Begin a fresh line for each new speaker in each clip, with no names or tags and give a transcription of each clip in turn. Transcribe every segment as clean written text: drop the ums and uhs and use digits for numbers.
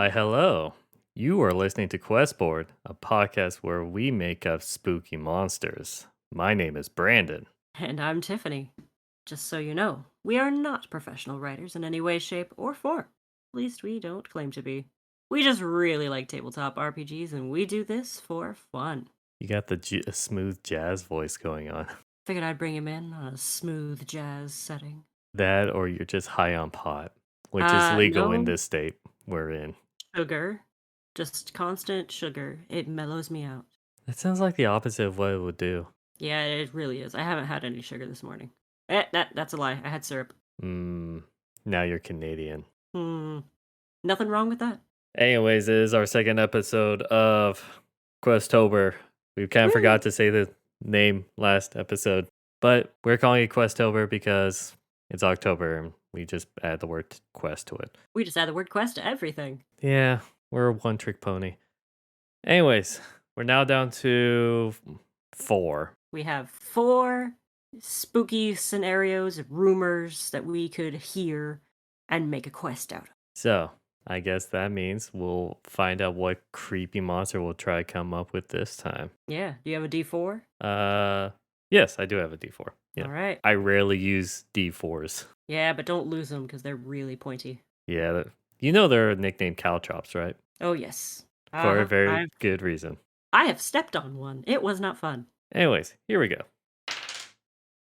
Why, hello. You are listening to Questboard, a podcast where we make up spooky monsters. My name is Brandon.
And I'm Tiffany. Just so you know, we are not professional writers in any way, shape, or form. At least we don't claim to be. We just really like tabletop RPGs and we do this for fun.
You got the smooth jazz voice going on.
Figured I'd bring him in on a smooth jazz setting.
That or you're just high on pot, which is legal in
No
this state we're in.
sugar. Just constant sugar. It mellows me out.
That sounds like the opposite of what it would do.
Yeah, it really is. I haven't had any sugar this morning. That's a lie. I had syrup.
Now you're Canadian.
Nothing wrong with that.
Anyways, it is our second episode of Questober. We kind of forgot to say the name last episode, but we're calling it Questober because it's October and we just add the word quest to it.
We just add the word quest to everything.
Yeah, we're a one-trick pony. Anyways, we're now down to 4.
We have 4 spooky scenarios, rumors that we could hear and make a quest out of.
So, I guess that means we'll find out what creepy monster we'll try to come up with this time.
Yeah. Do you have a D4?
Yes, I do have a D4. Yeah.
All right.
I rarely use D4s.
Yeah, but don't lose them because they're really pointy.
Yeah, you know they're nicknamed caltrops, right?
Oh, yes.
For a very
I've,
good reason.
I have stepped on one. It was not fun.
Anyways, here we go.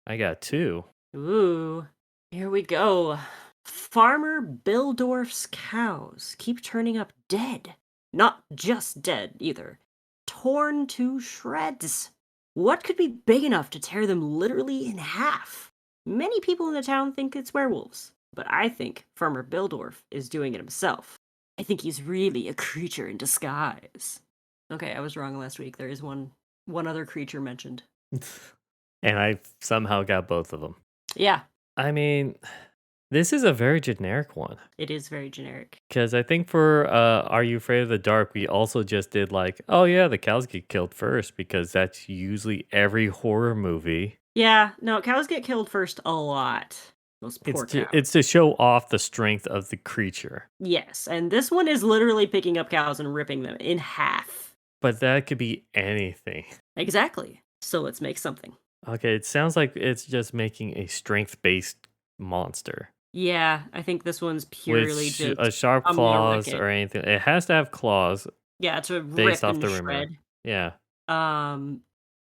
I got 2.
Ooh. Here we go. Farmer Bildorf's cows keep turning up dead. Not just dead, either. Torn to shreds. What could be big enough to tear them literally in half? Many people in the town think it's werewolves, but I think Farmer Bildorf is doing it himself. I think he's really a creature in disguise. Okay, I was wrong last week. There is one other creature mentioned.
And I somehow got both of them.
Yeah,
I mean, this is a very generic one.
it is very generic.
Because I think for Are You Afraid of the Dark, we also just did like, oh yeah, the cows get killed first, because that's usually every horror movie.
Yeah, no, cows get killed first a lot. Those poor cows.
It's to show off the strength of the creature.
Yes, and this one is literally picking up cows and ripping them in half.
But that could be anything.
Exactly. So let's make something.
Okay, it sounds like it's just making a strength-based monster.
Yeah, I think this one's purely
With
just
a sharp
I'm gonna
claws
wreck it.
or anything. It has to have claws
Yeah, to
based
rip
off
and
the rumor.
shred.
Yeah.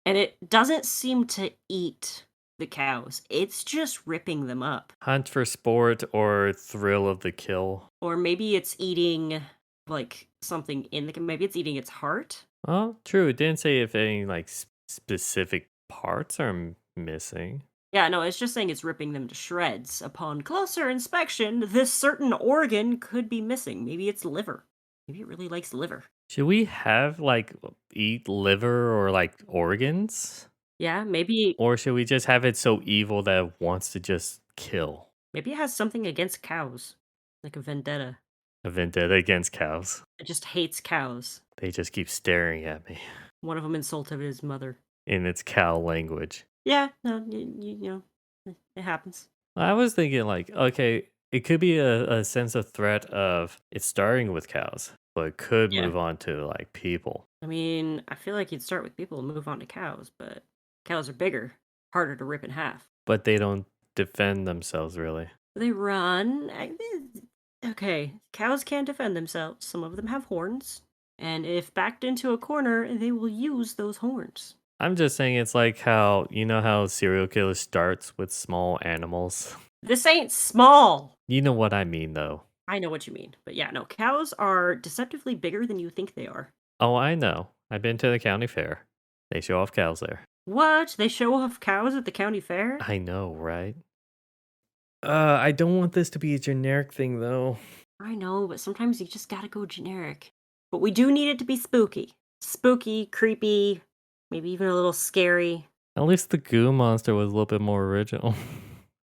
And it doesn't seem to eat the cows. It's just ripping them up.
Hunt for sport or thrill of the kill.
Or maybe it's eating like something in the maybe it's eating its heart.
Oh, true. It didn't say if any like specific parts are missing.
Yeah, no, it's just saying it's ripping them to shreds. Upon closer inspection, this certain organ could be missing. Maybe it's liver. Maybe it really likes liver.
Should we have like eat liver or like organs?
Yeah, maybe
Or should we just have it so evil that it wants to just kill?
it has something against cows. Like a vendetta.
A vendetta against cows.
It just hates cows.
They just keep staring at me
One of them insulted his mother.
in its cow language.
Yeah, no, you know, it happens.
I was thinking like, okay, it could be a sense of threat of it's starting with cows, but it could
Yeah.
move on to like people.
I mean, I feel like you'd start with people and move on to cows, but cows are bigger, harder to rip in half.
But they don't defend themselves really.
They run. Okay, cows can defend themselves. Some of them have horns. And if backed into a corner, they will use those horns.
I'm just saying it's like how, you know how serial killer starts with small animals?
This ain't small.
You know what I mean though.
I know what you mean. But yeah, no, cows are deceptively bigger than you think they are.
Oh, I know. I've been to the county fair. They show off cows there.
What? They show off cows at the county fair?
I know, right? I don't want this to be a generic thing though.
I know, but sometimes you just gotta go generic. But we do need it to be spooky. Spooky, creepy, maybe even a little scary.
At least the goo monster was a little bit more original,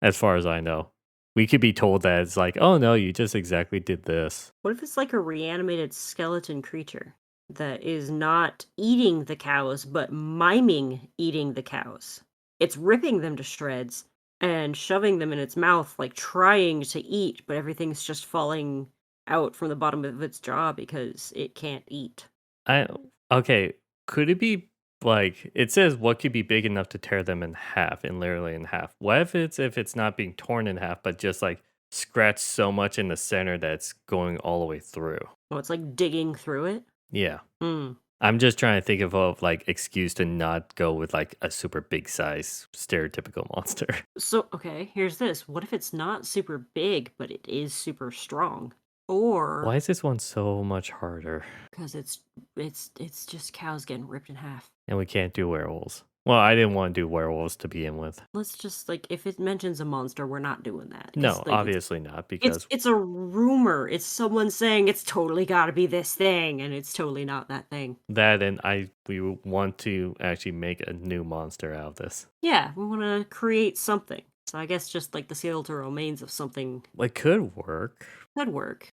as far as I know. We could be told that it's like, oh no, you just exactly did this.
What if it's like a reanimated skeleton creature that is not eating the cows, but miming eating the cows? It's ripping them to shreds and shoving them in its mouth, like trying to eat, but everything's just falling out from the bottom of its jaw because it can't eat.
I okay, could it be like it says what could be big enough to tear them in half and literally in half? What if it's not being torn in half, but just like scratched so much in the center that it's going all the way through?
Oh, it's like digging through it.
Yeah.
Hmm.
I'm just trying to think of a like excuse to not go with like a super big size stereotypical monster.
So, okay, here's this. What if it's not super big, but it is super strong? Or
Why is this one so much harder?
because it's just cows getting ripped in half.
And we can't do werewolves. Well, I didn't want to do werewolves to begin with.
Let's just like if it mentions a monster, we're not doing that because
No,
like
obviously not
it's
because
it's a rumor. It's someone saying it's totally got to be this thing, and it's totally not that thing.
that and we want to actually make a new monster out of this.
Yeah, we want to create something. So I guess just like the skeletal remains of something
It could work.
could work.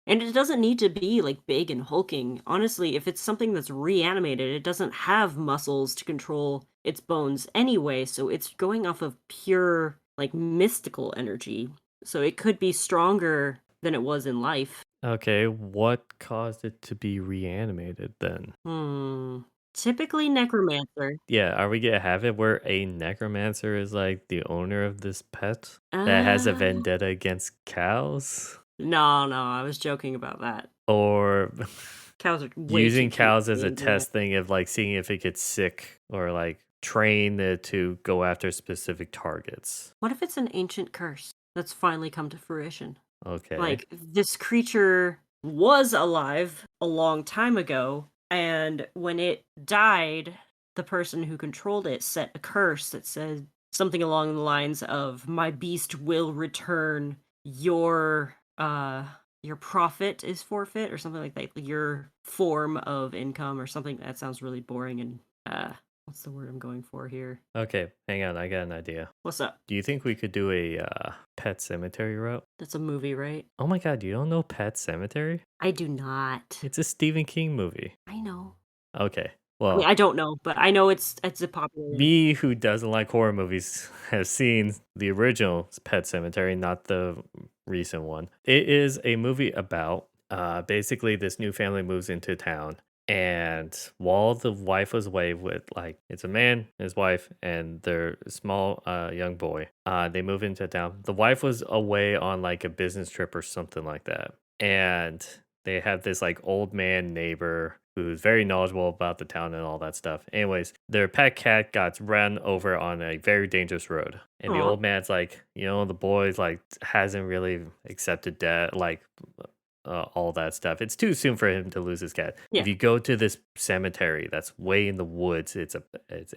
And it doesn't need to be like big and hulking. Honestly, if it's something that's reanimated, it doesn't have muscles to control its bones anyway, so it's going off of pure like mystical energy. So it could be stronger than it was in life.
Okay, what caused it to be reanimated then?
Hmm. Typically necromancer.
Yeah, are we gonna have it where a necromancer is like the owner of this pet that has a
Uh,
vendetta against cows?
no, I was joking about that.
Or
Cows are way too
using
cute
cows
to
as
be
a
into that.
test thing of like seeing if it gets sick or like train it to go after specific targets.
What if it's an ancient curse that's finally come to fruition?
Okay.
Like, this creature was alive a long time ago, and when it died, the person who controlled it set a curse that said something along the lines of, "My beast will return, your, your profit is forfeit," or something like that, like, your form of income or something. That sounds really boring and, what's the word I'm going for here?
Okay, hang on, I got an idea.
What's up?
Do you think we could do a pet cemetery route?
That's a movie, right?
Oh my god, you don't know Pet Cemetery?
I do not.
It's a Stephen King movie.
I know.
Okay.
I mean,
Well,
I don't know, but I know it's a popular.
me who doesn't like horror movies has seen the original Pet Cemetery, not the recent one. It is a movie about basically this new family moves into town, and while the wife was away with like it's a man, his wife, and their small young boy, they move into town. The wife was away on like a business trip or something like that, and they have this like old man neighbor who's very knowledgeable about the town and all that stuff. Anyways, their pet cat got run over on a very dangerous road. And the
Aw,
old man's like, the boy's like hasn't really accepted death, like all that stuff. It's too soon for him to lose his cat.
yeah,
If you go to this cemetery that's way in the woods, it's an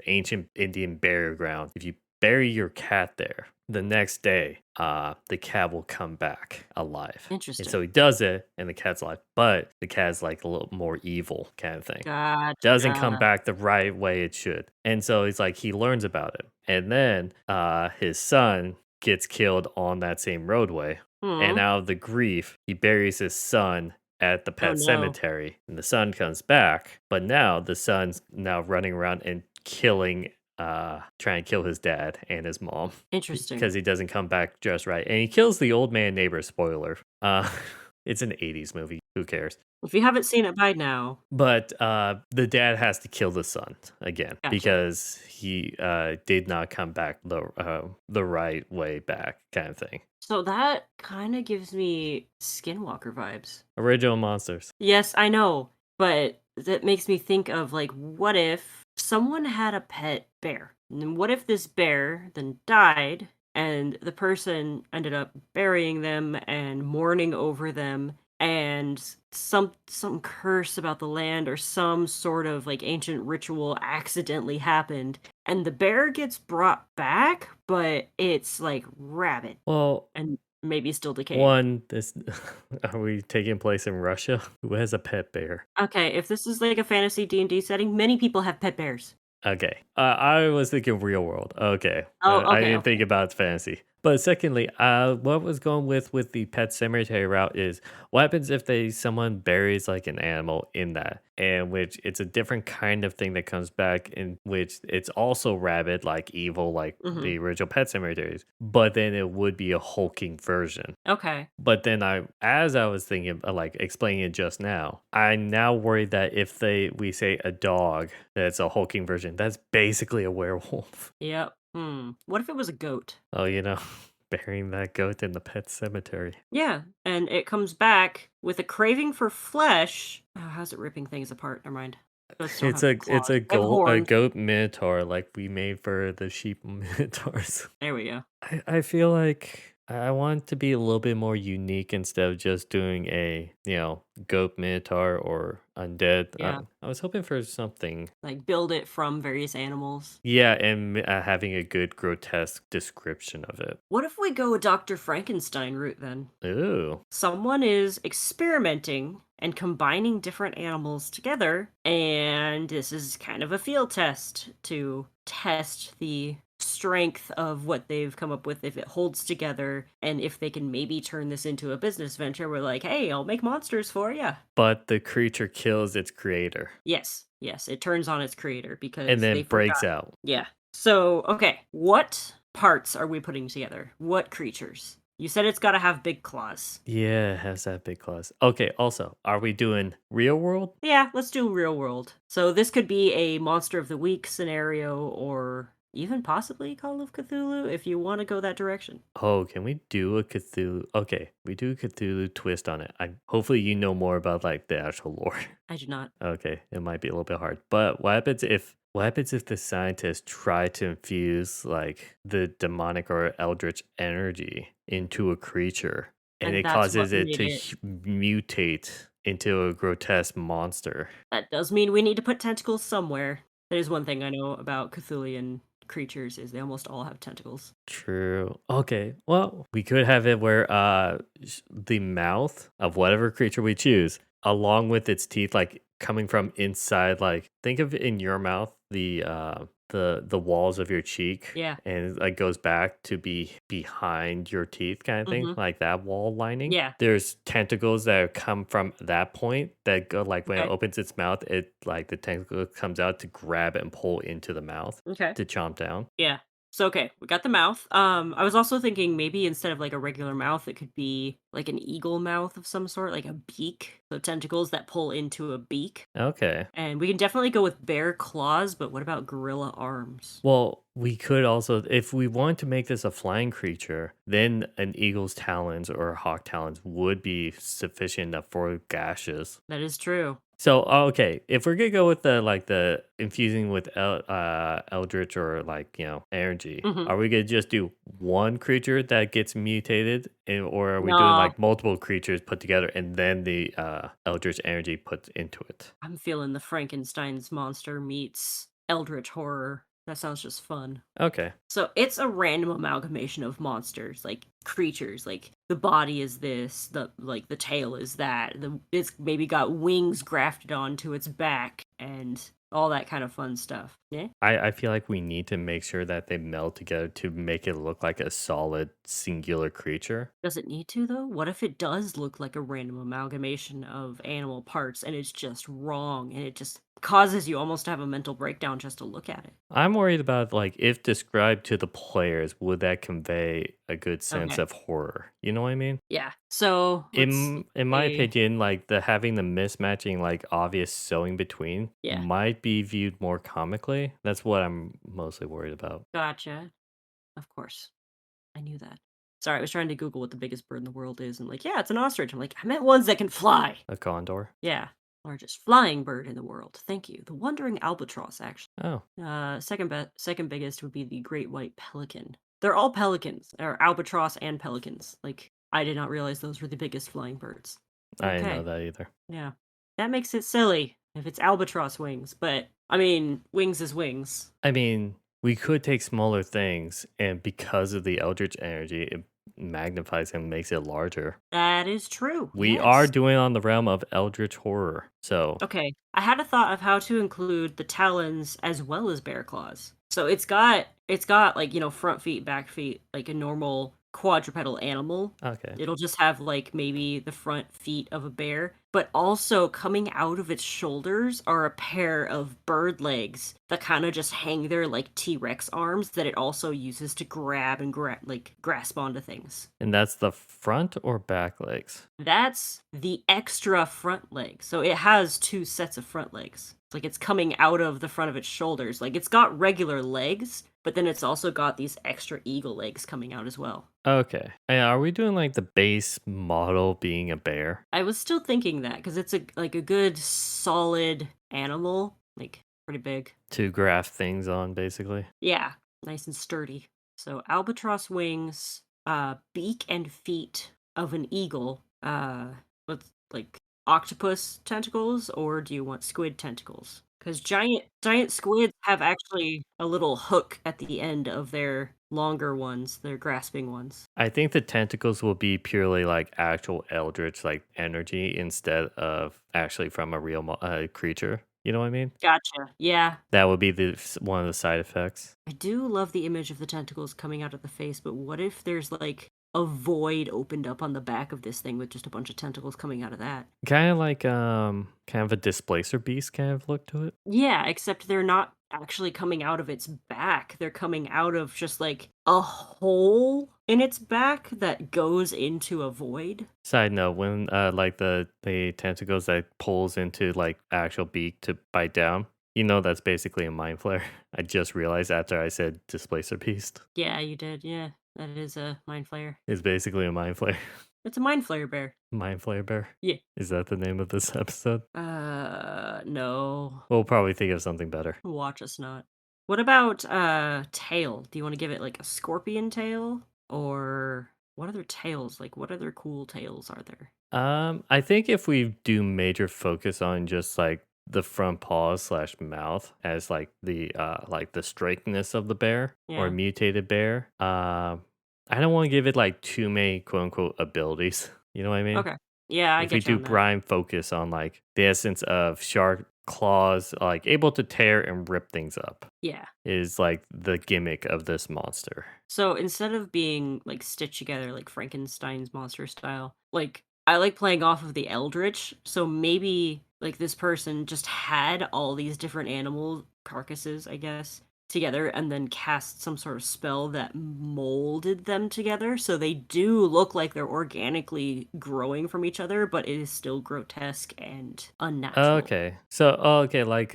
ancient Indian burial ground. If you bury your cat there, the next day, the cat will come back alive. And
interesting.
so he does it, and the cat's alive, but the cat's like a little more evil kind of thing. Doesn't come
Gotcha.
back the right way it should. And so he's like, he learns about it. And then his son gets killed on that same roadway. And
Aw,
out of the grief, he buries his son at the
oh
pet
no,
cemetery. And the son comes back, but now the son's now running around and trying to kill his dad and his mom
interesting.
because he doesn't come back just right. And he kills the old man neighbor, spoiler. It's an 80s movie. Who cares?
If you haven't seen it by now,
But the dad has to kill the son again
gotcha.
because he did not come back the right way back, kind of thing.
So that kind of gives me Skinwalker vibes.
Original monsters.
Yes, I know, but that makes me think of like, what if someone had a pet bear? And then what if this bear then died and the person ended up burying them and mourning over them and some curse about the land or some sort of like ancient ritual accidentally happened and the bear gets brought back, but it's like rabid
Well,
and maybe still decayed.
one, this are we taking place in Russia? Who has a pet bear?
Okay, if this is like a fantasy D&D setting, many people have pet bears.
Okay, I was thinking real world. Okay,
Oh,
I
okay,
didn't think
okay.
about fantasy, But secondly, what was going with the pet cemetery route is what happens if someone buries like an animal in that, and which it's a different kind of thing that comes back, in which it's also rabid, like evil, like
Mhm.
the original pet cemeteries, but then it would be a hulking version.
Okay.
But then as I was thinking, like explaining it just now, I'm now worried that if we say a dog that's a hulking version, that's basically a werewolf.
Yep. What if it was a goat?
Oh, burying that goat in the pet cemetery.
Yeah, and it comes back with a craving for flesh. Oh, how's it ripping things apart? Never mind. Goats don't
It's
have claws. They have
a
horns.
goat minotaur like we made for the sheep minotaurs.
There we go.
I feel like I want to be a little bit more unique instead of just doing a, goat minotaur or undead.
Yeah.
I was hoping for something.
Like build it from various animals.
Yeah, and having a good grotesque description of it.
What if we go a Dr. Frankenstein route then?
Ooh.
Someone is experimenting and combining different animals together, and this is kind of a field test to test the strength of what they've come up with, if it holds together, and if they can maybe turn this into a business venture. We're like, hey, I'll make monsters for you.
But the creature kills its creator
Yes, it turns on its creator
and
because they
then breaks
forgot.
out.
Yeah. So, okay, what parts are we putting together? What creatures? You said it's got to have big claws.
Yeah, it has that big claws. Okay, also, are we doing real world?
Yeah, let's do real world. So this could be a monster of the week scenario, or even possibly Call of Cthulhu if you want to go that direction.
Oh, can we do a Cthulhu? Okay, we do a Cthulhu twist on it. Hopefully you know more about like the actual lore.
I do not.
Okay, it might be a little bit hard. But what happens if the scientists try to infuse like the demonic or eldritch energy into a creature and
And
it
that's
causes
what
it
made
to
it.
mutate into a grotesque monster?
That does mean we need to put tentacles somewhere. That is one thing I know about Cthulian creatures is they almost all have tentacles.
True. Okay. Well, we could have it where the mouth of whatever creature we choose, along with its teeth, like coming from inside, like think of in your mouth the walls of your cheek,
Yeah.
and it like goes back to be behind your teeth, kind of thing,
Mhm.
like that wall lining.
Yeah.
There's tentacles that come from that point that go like when it
Okay.
opens its mouth, it like the tentacle comes out to grab it and pull into the mouth
Okay.
to chomp down.
Yeah. So okay, we got the mouth. I was also thinking maybe instead of like a regular mouth, it could be like an eagle mouth of some sort, like a beak. So tentacles that pull into a beak.
Okay.
And we can definitely go with bear claws, but what about gorilla arms?
Well, we could also, if we want to make this a flying creature, then an eagle's talons or a hawk talons would be sufficient enough for gashes.
That is true.
So okay, if we're gonna go with the infusing with eldritch or like energy,
Hmm.
are we gonna just do one creature that gets mutated, or are we doing
No,
like multiple creatures put together and then the eldritch energy put into it?
I'm feeling the Frankenstein's monster meets eldritch horror. That sounds just fun.
Okay.
So it's a random amalgamation of monsters, like creatures. Like the body is this, the tail is that. It's maybe got wings grafted onto its back and all that kind of fun stuff. Yeah.
I feel like we need to make sure that they meld together to make it look like a solid singular creature.
Does it need to though? What if it does look like a random amalgamation of animal parts and it's just wrong and it just causes you almost to have a mental breakdown just to look at it?
I'm worried about like if described to the players, would that convey a good sense
Okay.
of horror? You know what I mean?
Yeah. So let's
In my
say,
opinion, like the having the mismatching, like obvious sewing between
yeah.
might be viewed more comically. That's what I'm mostly worried about.
Gotcha. Of course. I knew that. Sorry, I was trying to Google what the biggest bird in the world is, and like, yeah, it's an ostrich. I'm like, I meant ones that can fly.
A condor.
Yeah, largest flying bird in the world. Thank you. The wandering albatross, actually.
Oh,
Second biggest would be the great white pelican. They're all pelicans, or albatross and pelicans. Like, I did not realize those were the biggest flying birds.
I didn't know
Okay,
that either.
yeah, that makes it silly if it's albatross wings, but I mean, wings is wings.
I mean, we could take smaller things, and because of the eldritch energy, magnifies and makes it larger.
That is true.
We are
Yes.
doing on the realm of Eldritch horror. So,
Okay. I had a thought of how to include the talons as well as bear claws. So it's got like, front feet, back feet, like a normal quadrupedal animal.
okay.
It'll just have like maybe the front feet of a bear, but also coming out of its shoulders are a pair of bird legs that kind of just hang there like T-Rex arms that it also uses to grab and grasp onto things.
And that's the front or back legs?
That's the extra front leg. So it has two sets of front legs. It's like it's coming out of the front of its shoulders. Like it's got regular legs, but then it's also got these extra eagle legs coming out as well.
Okay. And are we doing like the base model being a bear?
I was still thinking that because it's a good solid animal, like pretty big.
To graft things on, basically.
Yeah, nice and sturdy. So albatross wings, beak and feet of an eagle, with like octopus tentacles, or do you want squid tentacles? Because giant squids have actually a little hook at the end of their longer ones, their grasping ones.
I think the tentacles will be purely like actual eldritch like energy instead of actually from a real creature. You know what I mean?
Gotcha. Yeah,
That would be one of the side effects.
I do love the image of the tentacles coming out of the face, but what if there's like a void opened up on the back of this thing with just a bunch of tentacles coming out of that?
Kind of like kind of a displacer beast kind of look to it.
Yeah, except they're not actually coming out of its back. They're coming out of just like a hole in its back that goes into a void.
Side note, when like the tentacles that pulls into like actual beak to bite down, that's basically a mind flare. I just realized after I said displacer beast.
Yeah, you did. Yeah, that is a mind flayer.
It's basically a mind flare.
It's a mind flayer bear.
Mind flare bear.
Yeah.
Is that the name of this episode?
No.
We'll probably think of something better.
Watch us not. What about tail? Do you want to give it like a scorpion tail? Or what other tails? Like what other cool tails are there?
I think if we do major focus on just like the front paws slash mouth as like the straightness of the bear or
Yeah.
mutated bear, I don't want to give it like too many quote unquote abilities. You know what I mean?
Okay. Yeah, I
If we
get you
do
on that.
prime focus on like the essence of shark claws, like able to tear and rip things up,
Yeah.
is like the gimmick of this monster.
So instead of being like stitched together like Frankenstein's monster style, like I like playing off of the Eldritch. So maybe like this person just had all these different animal carcasses, I guess, together and then cast some sort of spell that molded them together. So they do look like they're organically growing from each other, but it is still grotesque and unnatural.
Okay. Okay, like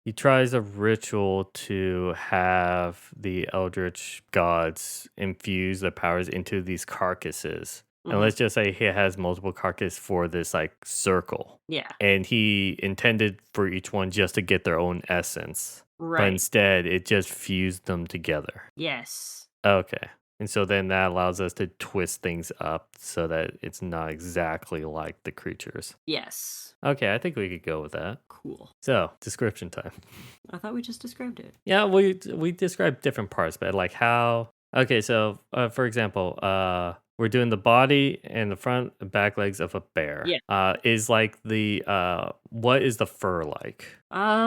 he tries a ritual to have the eldritch gods infuse their powers into these carcasses. And
Hmm.
let's just say he has multiple carcasses for this like circle.
Yeah.
And he intended for each one just to get their own essence. But
Right.
instead it just fused them together.
Yes.
Okay. And so then that allows us to twist things up so that it's not exactly like the creatures.
Yes.
Okay, I think we could go with that.
Cool.
So, description time.
I thought we just described it.
Yeah, we described different parts, but like how. Okay, so for example, we're doing the body and the front and back legs of a bear.
Yeah.
Is like the what is the fur like?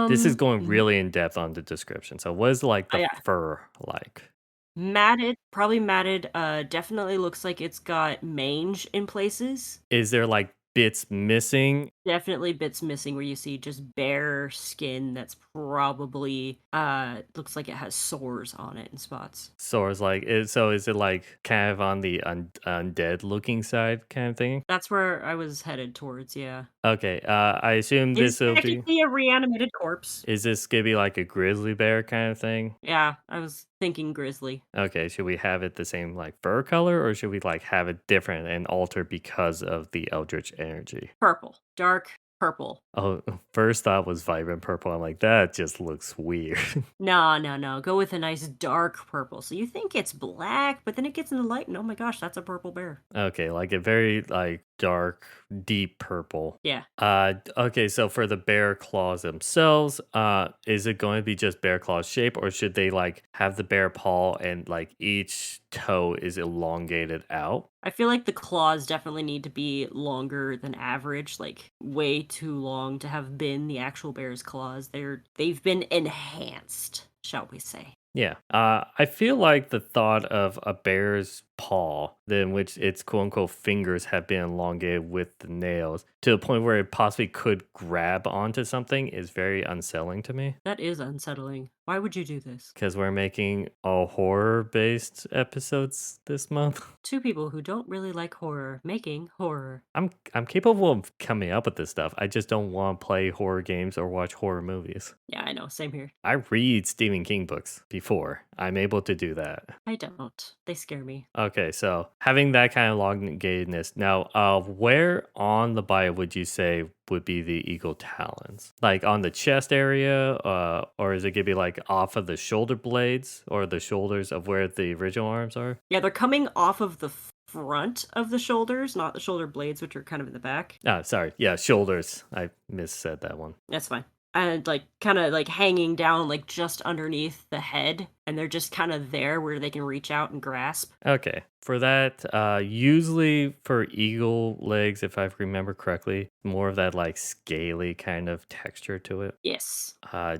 This is going
M
really in depth on the description. So, what is like the
yeah,
fur like?
matted, probably matted, definitely looks like it's got mange in places.
Is there like bits missing?
Definitely bits missing where you see just bare skin that's probably, looks like it has sores on it in spots.
Sores like is it like kind of on the undead looking side kind of thing?
That's where I was headed towards, yeah.
Okay, I assume
Is
this will be.
technically a reanimated corpse.
Is this gonna be like a grizzly bear kind of thing?
Yeah, I was thinking grizzly.
Okay, should we have it the same like fur color or should we like have it different and alter because of the eldritch energy?
Purple. Dark purple.
Oh, first thought was vibrant purple. I'm like, that just looks weird.
No, no, no. Go with a nice dark purple. So you think it's black, but then it gets in the light, and oh my gosh, that's a purple bear.
Okay, like a very like dark, deep purple.
Yeah.
Okay, so for the bear claws themselves, is it going to be just bear claw shape, or should they like have the bear paw and like each toe is elongated out?
I feel like the claws definitely need to be longer than average, like way too long to have been the actual bear's claws. They've been enhanced, shall we say.
Yeah. I feel like the thought of a bear's paw, in which its quote unquote fingers have been elongated with the nails to the point where it possibly could grab onto something is very unsettling to me.
That is unsettling. Why would you do this?
Because we're making all horror based episodes this month.
Two people who don't really like horror making horror.
I'm capable of coming up with this stuff. I just don't want to play horror games or watch horror movies.
Yeah, I know, same here.
I read Stephen King books before. I'm able to do that.
I don't. They scare me.
Okay, so having that kind of elongatedness. Now, where on the body would you say would be the eagle talons? Like on the chest area, or is it gonna be like off of the shoulder blades or the shoulders of where the original arms are?
Yeah, they're coming off of the front of the shoulders, not the shoulder blades, which are kind of in the back.
Ah, sorry. Yeah, shoulders. I missaid that one.
That's fine. And like kind of like hanging down like just underneath the head, and they're just kind of there where they can reach out and grasp.
Okay. For that, usually for eagle legs, if I remember correctly, more of that like scaly kind of texture to it.
Yes.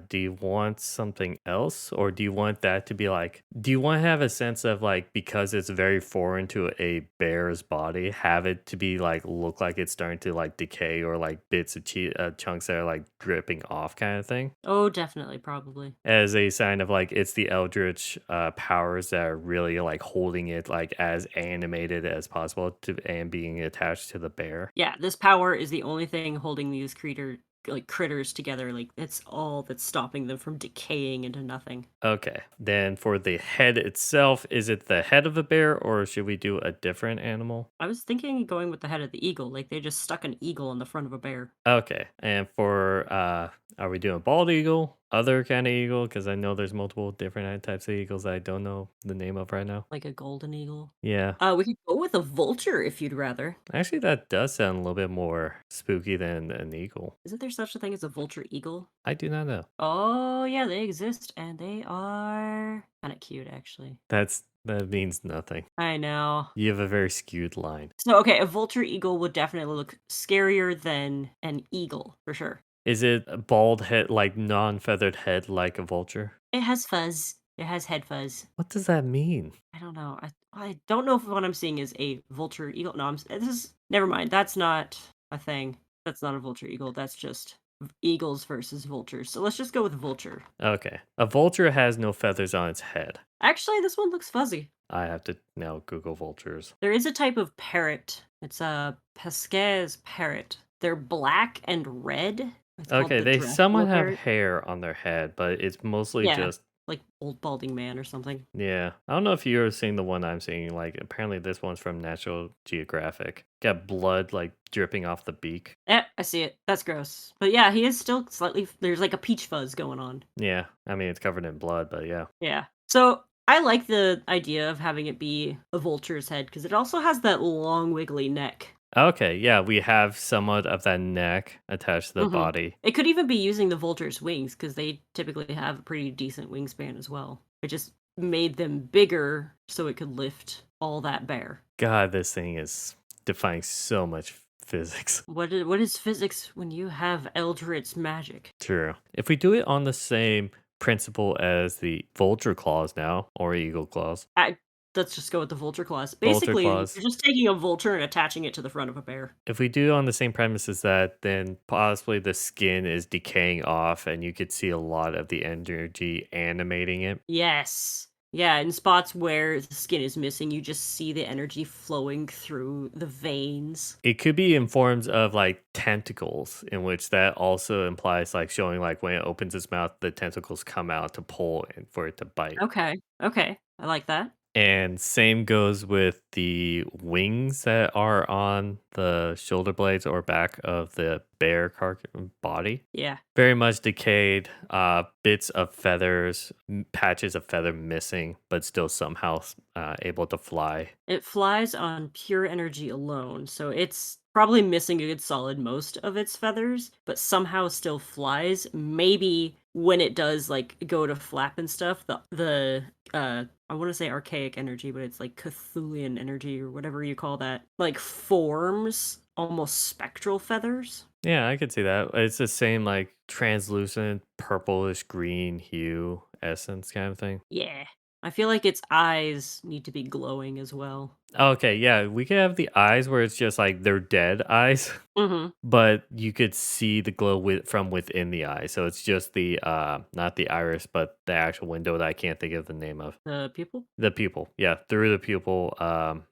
Do you want something else, or do you want that to be like? Do you want to have a sense of like because it's very foreign to a bear's body, have it to be like look like it's starting to like decay or like bits of chunks that are like dripping off, kind of thing,
Oh, definitely, probably.
as a sign of like it's the Eldritch powers that are really like holding it like as animated as possible to and being attached to the bear.
Yeah, this power is the only thing holding these critters together. Like it's all that's stopping them from decaying into nothing.
Okay. Then for the head itself, is it the head of the bear or should we do a different animal?
I was thinking going with the head of the eagle, like they just stuck an eagle on the front of a bear.
Okay. And for are we doing bald eagle? Other kind of eagle? Because I know there's multiple different types of eagles I don't know the name of right now.
Like a golden eagle.
Yeah.
We could go with a vulture if you'd rather.
Actually, that does sound a little bit more spooky than an eagle.
Isn't there such a thing as a vulture eagle?
I do not know.
Oh, yeah, they exist, and they are kind of cute, actually.
That means nothing.
I know.
You have a very skewed line.
So, okay, a vulture eagle would definitely look scarier than an eagle, for sure.
Is it a bald head, like non-feathered head, like a vulture?
It has fuzz. It has head fuzz.
What does that mean?
I don't know. I don't know if what I'm seeing is a vulture eagle. No, this is never mind. That's not a thing. That's not a vulture eagle. That's just eagles versus vultures. So let's just go with vulture.
Okay. A vulture has no feathers on its head.
Actually, this one looks fuzzy.
I have to now Google vultures.
There is a type of parrot. It's a Pesquet's parrot. They're black and red. It's called
Okay,
the
they
Dracula
somewhat have
parrot.
hair on their head, but it's mostly
Yeah,
just
like old balding man or something.
yeah. I don't know if you're seeing the one I'm seeing. Like apparently this one's from National Geographic. Got blood like dripping off the beak.
Yeah, I see it. That's gross. But yeah, he is still slightly. There's like a peach fuzz going on.
Yeah, I mean it's covered in blood, but yeah.
Yeah. So I like the idea of having it be a vulture's head because it also has that long wiggly neck.
Okay, yeah, we have somewhat of that neck attached to the
Mhm.
body.
It could even be using the vulture's wings because they typically have a pretty decent wingspan as well. It just made them bigger so it could lift all that bear.
God, this thing is defying so much physics.
What is physics when you have Eldritch magic?
True. If we do it on the same principle as the vulture claws now, or eagle claws,
Let's just go with the vulture claws.
vulture
Basically,
claws.
you're just taking a vulture and attaching it to the front of a bear.
If we do it on the same premise as that, then possibly the skin is decaying off and you could see a lot of the energy animating it.
Yes. Yeah, in spots where the skin is missing, you just see the energy flowing through the veins.
It could be in forms of like tentacles, in which that also implies like showing like when it opens its mouth, the tentacles come out to pull and for it to bite.
Okay. Okay. I like that.
And same goes with the wings that are on the shoulder blades or back of the bear body.
Yeah.
Very much decayed, bits of feathers, patches of feather missing, but still somehow able to fly.
It flies on pure energy alone, so it's probably missing a good solid most of its feathers, but somehow still flies. Maybe when it does like go to flap and stuff, the I want to say archaic energy, but it's like Cthulian energy or whatever you call that, like forms almost spectral feathers.
Yeah, I could see that. It's the same like translucent purplish green hue essence kind of thing.
Yeah. I feel like its eyes need to be glowing as well.
Okay, yeah, we could have the eyes where it's just like they're dead eyes,
Mhm.
but you could see the glow from within the eye. So it's just the not the iris, but the actual window that I can't think of the name of.
The pupil?
The pupil. Yeah, through the pupil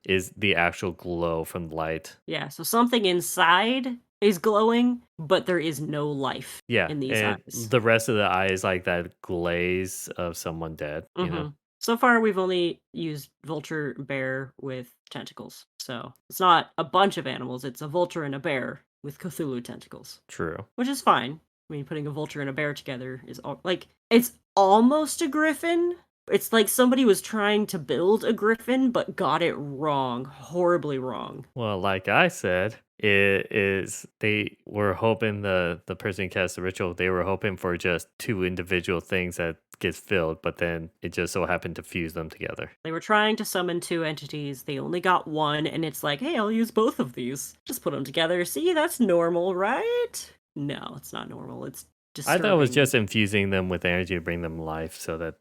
is the actual glow from light.
Yeah, so something inside is glowing, but there is no life
Yeah,
in these
and
eyes.
the rest of the eye is like that glaze of someone dead.
Mhm. So far, we've only used vulture, bear with tentacles. So it's not a bunch of animals, it's a vulture and a bear with Cthulhu tentacles,
True.
which is fine. I mean, putting a vulture and a bear together is like, it's almost a griffin. It's like somebody was trying to build a griffin, but got it wrong, horribly wrong.
Well, like I said, it is they were hoping the person who cast the ritual, they were hoping for just two individual things that gets filled, but then it just so happened to fuse them together.
They were trying to summon two entities. They only got one, and it's like, hey, I'll use both of these. Just put them together. See, that's normal, right? No, it's not normal. It's
I thought it was
disturbing.
just infusing them with energy to bring them life so that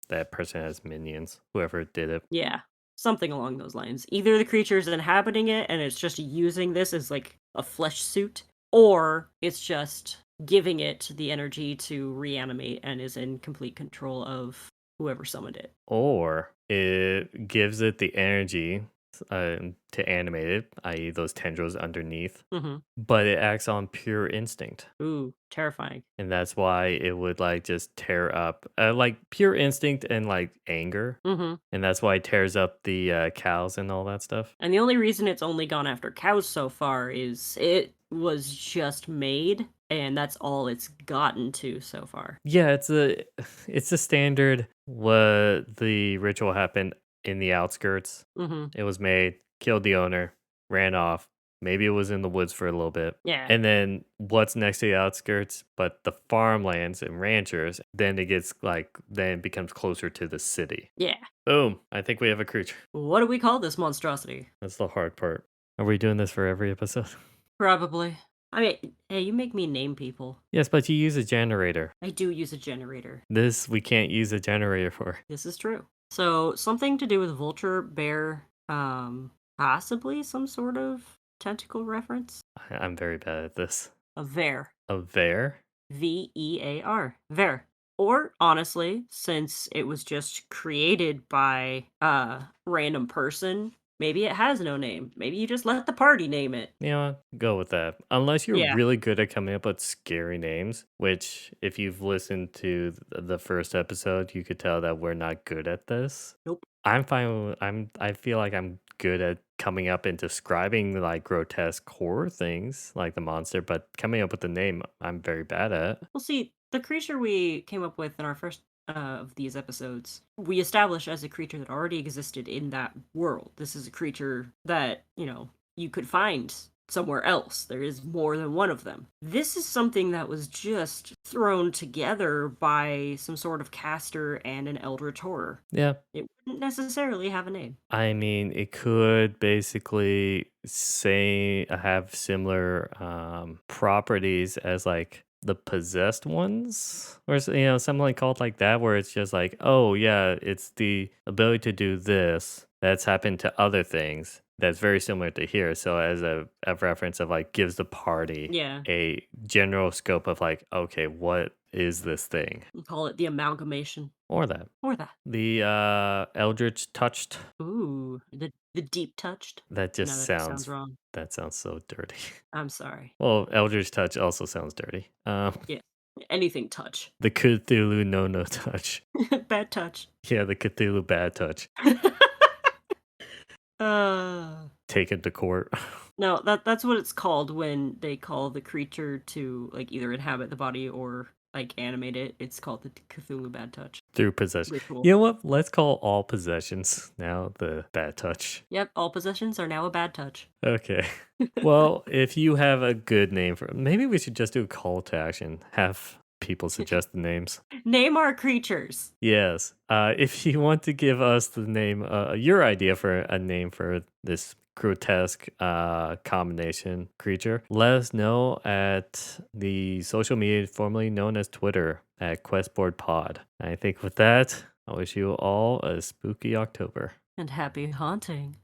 that person has minions, whoever did it.
Yeah, something along those lines. Either the creature's inhabiting it and it's just using this as like a flesh suit, or it's just giving it the energy to reanimate and is in complete control of whoever summoned it.
Or it gives it the energy to animate it, i.e., those tendrils underneath,
Hmm.
but it acts on pure instinct.
Ooh, terrifying.
And that's why it would like just tear up, like pure instinct and like anger.
Hmm.
And that's why it tears up the cows and all that stuff.
And the only reason it's only gone after cows so far is it was just made, and that's all it's gotten to so far.
Yeah, it's a standard. What the ritual happened in the outskirts.
Mhm.
It was made, killed the owner, ran off. Maybe it was in the woods for a little bit.
Yeah.
And then what's next to the outskirts? But the farmlands and ranchers, then it gets like, then it becomes closer to the city.
Yeah.
Boom. I think we have a creature.
What do we call this monstrosity?
That's the hard part. Are we doing this for every episode?
Probably. I mean, hey, you make me name people.
Yes, but you use a generator.
I do use a generator.
This we can't use a generator for.
This is true. So, something to do with vulture, bear, possibly some sort of tentacle reference?
I'm very bad at this.
A ver.
A bear?
Vear. Ver. Or honestly, since it was just created by a random person, maybe it has no name. Maybe you just let the party name it.
You know what? Go with that. Unless you're
Yeah.
really good at coming up with scary names, which if you've listened to the first episode, you could tell that we're not good at this.
Nope.
I'm fine with, I feel like I'm good at coming up and describing like grotesque horror things like the monster, but coming up with the name I'm very bad at.
Well, see, the creature we came up with in our first of these episodes, we established as a creature that already existed in that world. This is a creature that, you could find somewhere else. There is more than one of them. This is something that was just thrown together by some sort of caster and an eldritch horror.
Yeah.
It wouldn't necessarily have a name.
I mean, it could basically say have similar properties as like the possessed ones, or something called like that, where it's just like, oh yeah, it's the ability to do this that's happened to other things that's very similar to here. So as a reference of like gives the party
Yeah,
a general scope of like, okay, what is this thing
we call it the amalgamation
or that
or that.
the Eldritch touched.
Ooh, the deep touched.
That
No,
just
that just sounds
sounds
wrong.
that sounds so dirty.
I'm sorry.
Well, Eldritch Touch also sounds dirty.
Yeah. Anything touch.
The Cthulhu no touch.
Bad touch.
Yeah, the Cthulhu bad touch.
uh,
Taken to court.
no, that's what it's called when they call the creature to like either inhabit the body or like animate it. It's called the Cthulhu bad touch
Through possession.
ritual.
You know what? Let's call all possessions now the bad touch.
Yep, all possessions are now a bad touch.
Okay. Well, if you have a good name for maybe we should just do a call to action. Have people suggest the names.
Name our creatures.
Yes. If you want to give us the name, your idea for a name for this grotesque combination creature, let us know at the social media formerly known as Twitter at QuestboardPod. I think with that, I wish you all a spooky October.
And happy haunting.